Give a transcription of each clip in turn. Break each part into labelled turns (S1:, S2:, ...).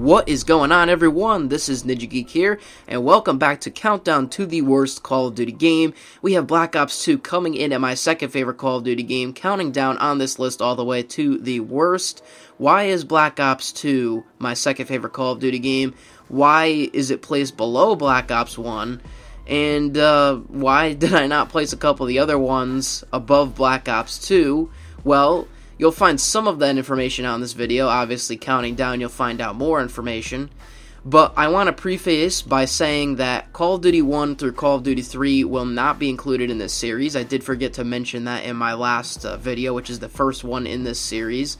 S1: What is going on, everyone? This is NinjaGeek here, and welcome back to Countdown to the Worst Call of Duty Game. We have Black Ops 2 coming in at my second favorite Call of Duty game, counting down on this list all the way to the worst. Why is Black Ops 2 my second favorite Call of Duty game? Why is it placed below Black Ops 1? And why did I not place a couple of the other ones above Black Ops 2? Well, you'll find some of that information out in this video. Obviously, counting down, you'll find out more information. But I want to preface by saying that Call of Duty 1 through Call of Duty 3 will not be included in this series. I did forget to mention that in my last video, which is the first one in this series.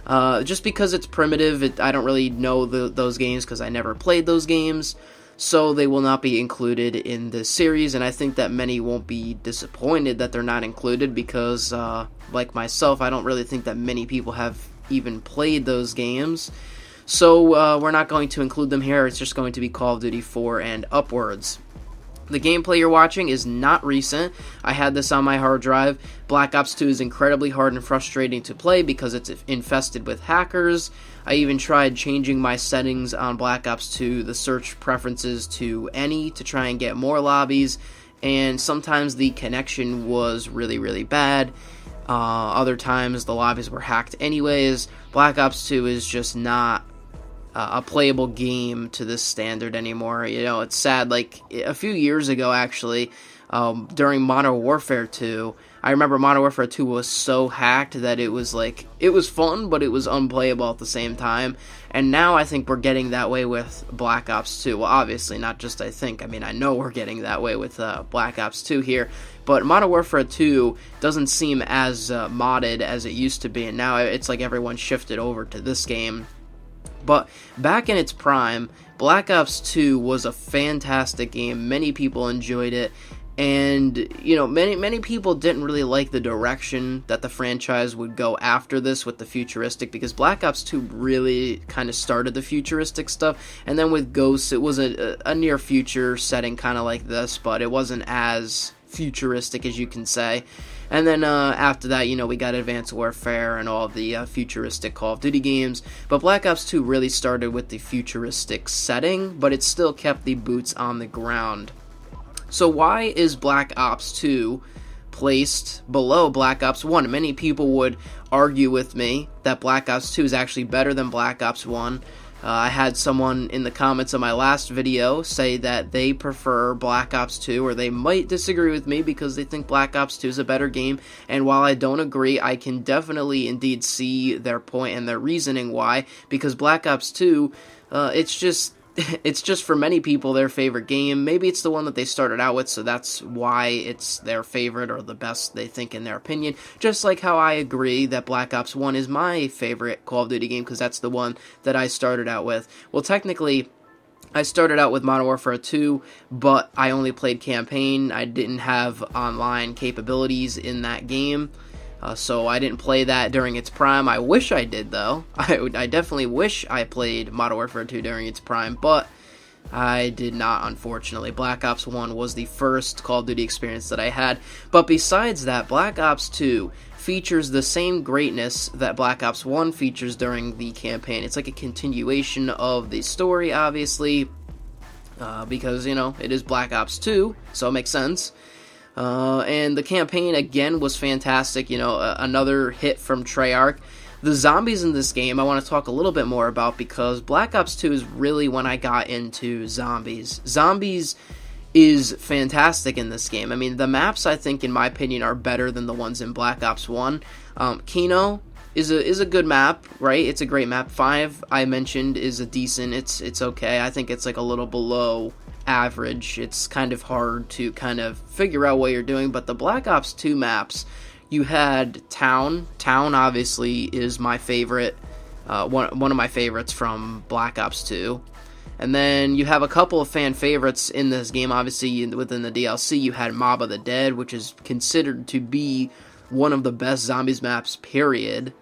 S1: Just because it's primitive, I don't really know those games because I never played those games. So they will not be included in this series, and I think that many won't be disappointed that they're not included because, like myself, I don't really think that many people have even played those games. So we're not going to include them here. It's just going to be Call of Duty 4 and upwards. The gameplay you're watching is not recent. I had this on my hard drive. Black Ops 2 is incredibly hard and frustrating to play because it's infested with hackers. I even tried changing my settings on Black Ops 2, the search preferences to any, to try and get more lobbies, and sometimes the connection was really bad. Other times the lobbies were hacked anyways. Black Ops 2 is just not a playable game to this standard anymore. You know, it's sad. Like, a few years ago, actually, during Modern Warfare 2, I remember Modern Warfare 2 was so hacked that it was like, it was fun, but it was unplayable at the same time. And now I think we're getting that way with Black Ops 2. Well, obviously, not just I think. I mean, I know we're getting that way with Black Ops 2 here. But Modern Warfare 2 doesn't seem as modded as it used to be. And now it's like everyone shifted over to this game. But back in its prime, Black Ops 2 was a fantastic game. Many people enjoyed it. And, you know, many people didn't really like the direction that the franchise would go after this with the futuristic, because Black Ops 2 really kind of started the futuristic stuff. And then with Ghosts, it was a near future setting kind of like this, but it wasn't as futuristic as you can say. And then after that, you know, we got Advanced Warfare and all of the futuristic Call of Duty games. But Black Ops 2 really started with the futuristic setting, but it still kept the boots on the ground. So why is Black Ops 2 placed below Black Ops 1? Many people would argue with me that Black Ops 2 is actually better than Black Ops 1. I had someone in the comments of my last video say that they prefer Black Ops 2, or they might disagree with me because they think Black Ops 2 is a better game. And while I don't agree, I can definitely indeed see their point and their reasoning why. Because Black Ops 2, it's just for many people their favorite game. Maybe it's the one that they started out with, so that's why it's their favorite or the best they think in their opinion. Just like how I agree that Black Ops 1 is my favorite Call of Duty game because that's the one that I started out with. Well, technically, I started out with Modern Warfare 2, but I only played campaign. I didn't have online capabilities in that game. So I didn't play that during its prime. I wish I did, though. I definitely wish I played Modern Warfare 2 during its prime, but I did not, unfortunately. Black Ops 1 was the first Call of Duty experience that I had. But besides that, Black Ops 2 features the same greatness that Black Ops 1 features during the campaign. It's like a continuation of the story, obviously, because, you know, it is Black Ops 2, so it makes sense. And the campaign, again, was fantastic. You know, another hit from Treyarch. The zombies in this game I want to talk a little bit more about, because Black Ops 2 is really when I got into zombies. Zombies is fantastic in this game. I mean, the maps, I think, in my opinion, are better than the ones in Black Ops 1. Kino is a good map, right? It's a great map. 5, I mentioned, is a decent. It's okay. I think it's like a little below average. It's kind of hard to kind of figure out what you're doing, but the Black Ops 2 maps, you had Town. Town obviously is my favorite, one of my favorites from Black Ops 2. And then you have a couple of fan favorites in this game. Obviously, within the DLC, you had Mob of the Dead, which is considered to be one of the best zombies maps, period.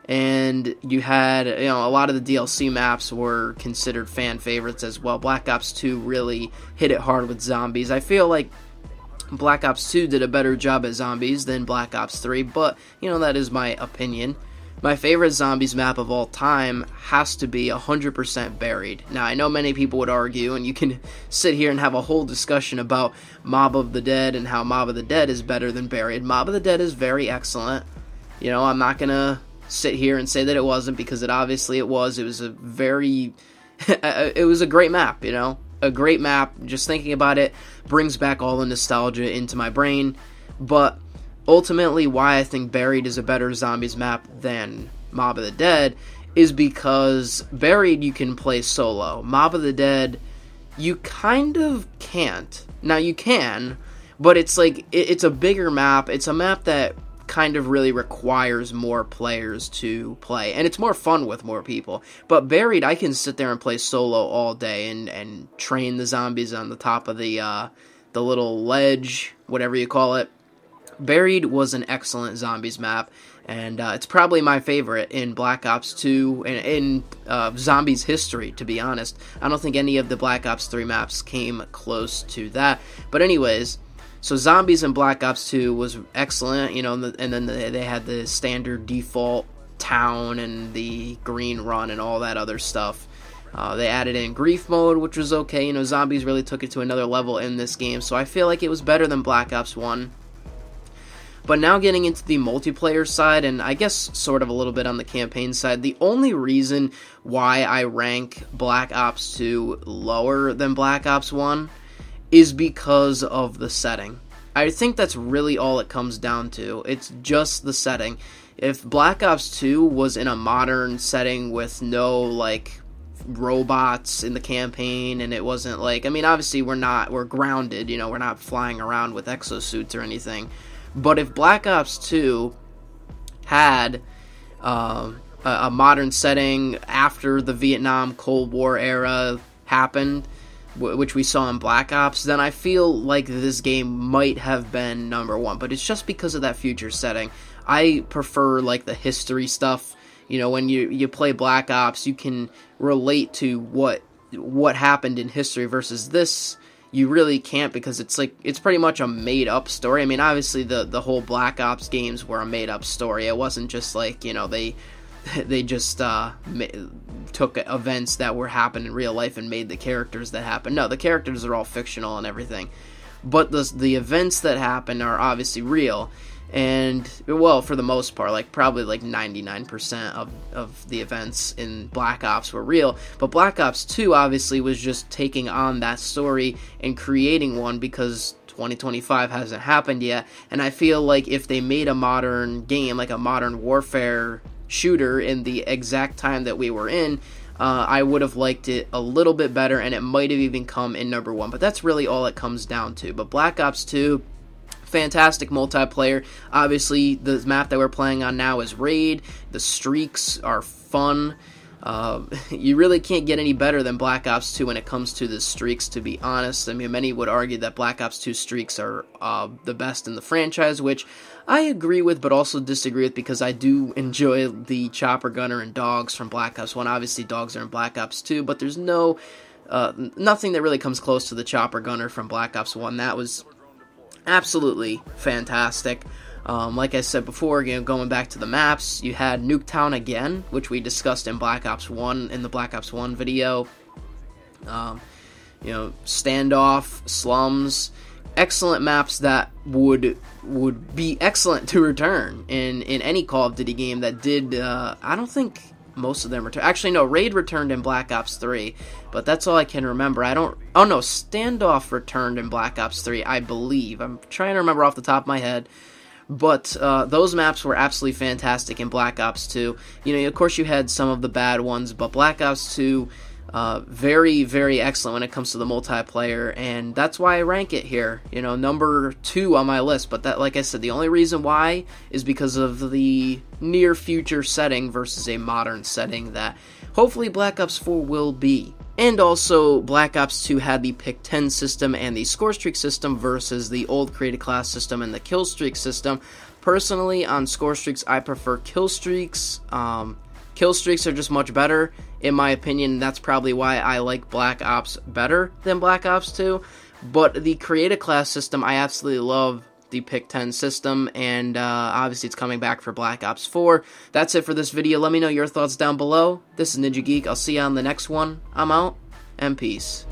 S1: And you had, you know, a lot of the DLC maps were considered fan favorites as well. Black Ops 2 really hit it hard with zombies. I feel like Black Ops 2 did a better job at zombies than Black Ops 3, but, you know, that is my opinion. my favorite zombies map of all time has to be 100% Buried. Now, I know many people would argue, and you can sit here and have a whole discussion about Mob of the Dead and how Mob of the Dead is better than Buried. Mob of the Dead is very excellent. You know, I'm not going to sit here and say that it wasn't, because it obviously it was. It was a very... it was a great map, you know? A great map. Just thinking about it brings back all the nostalgia into my brain. But ultimately, why I think Buried is a better zombies map than Mob of the Dead is because Buried you can play solo. Mob of the Dead, you kind of can't. Now, you can, but it's like, it's a bigger map. It's a map that kind of really requires more players to play, and it's more fun with more people. But Buried, I can sit there and play solo all day and train the zombies on the top of the little ledge, whatever you call it. Buried was an excellent zombies map, and it's probably my favorite in Black Ops 2 and in zombies history, to be honest. I don't think any of the Black Ops 3 maps came close to that. But anyways, so zombies in Black Ops 2 was excellent, you know, and then they had the standard default town and the green run and all that other stuff. They added in grief mode, which was okay. You know, zombies really took it to another level in this game, so I feel like it was better than Black Ops 1. But now getting into the multiplayer side, and I guess sort of a little bit on the campaign side, the only reason why I rank Black Ops 2 lower than Black Ops 1 is because of the setting. I think that's really all it comes down to. It's just the setting. If Black Ops 2 was in a modern setting with no, like, robots in the campaign, and it wasn't like, I mean, obviously we're grounded, you know, we're not flying around with exosuits or anything. But if Black Ops 2 had a modern setting after the Vietnam Cold War era happened, which we saw in Black Ops, then I feel like this game might have been number one. But it's just because of that future setting. I prefer, like, the history stuff. You know, when you play Black Ops, you can relate to what happened in history versus this. You really can't, because it's like, it's pretty much a made-up story. I mean, obviously the whole Black Ops games were a made-up story. It wasn't just like, you know, they just took events that were happening in real life and made the characters that happen. No, the characters are all fictional and everything. But the events that happen are obviously real. And, well, for the most part, like, probably like 99% of the events in Black Ops were real. But Black Ops 2 obviously was just taking on that story and creating one, because 2025 hasn't happened yet. And I feel like if they made a modern game, like a modern warfare shooter in the exact time that we were in, I would have liked it a little bit better, and it might have even come in number one. But that's really all it comes down to. But Black Ops 2, fantastic multiplayer. Obviously, the map that we're playing on now is Raid. The streaks are fun. You really can't get any better than Black Ops 2 when it comes to the streaks, to be honest. I mean, many would argue that Black Ops 2 streaks are the best in the franchise, which I agree with, but also disagree with, because I do enjoy the chopper gunner and dogs from Black Ops 1. Obviously, dogs are in Black Ops 2, but there's nothing that really comes close to the chopper gunner from Black Ops 1. That was absolutely fantastic. Like I said before, you know, going back to the maps, you had Nuketown again, which we discussed in Black Ops 1, in the Black Ops 1 video. You know, Standoff, Slums, excellent maps that would be excellent to return in any Call of Duty game that did, I don't think most of them returned. Actually, no, Raid returned in Black Ops 3, but that's all I can remember. Oh no, Standoff returned in Black Ops 3, I believe. I'm trying to remember off the top of my head. But those maps were absolutely fantastic in Black Ops 2. You know, of course you had some of the bad ones, but Black Ops 2, very, very excellent when it comes to the multiplayer, and that's why I rank it here. You know, number 2 on my list. But that, like I said, the only reason why is because of the near future setting versus a modern setting that hopefully Black Ops 4 will be. And also, Black Ops 2 had the pick 10 system and the score streak system versus the old created class system and the kill streak system. Personally, on score streaks, I prefer kill streaks. Kill streaks are just much better, in my opinion. That's probably why I like Black Ops better than Black Ops 2. But the created class system, I absolutely love the Pick 10 system, and obviously it's coming back for Black Ops 4. That's it for this video. Let me know your thoughts down below. This is NinjaGeek. I'll see you on the next one. I'm out, and peace.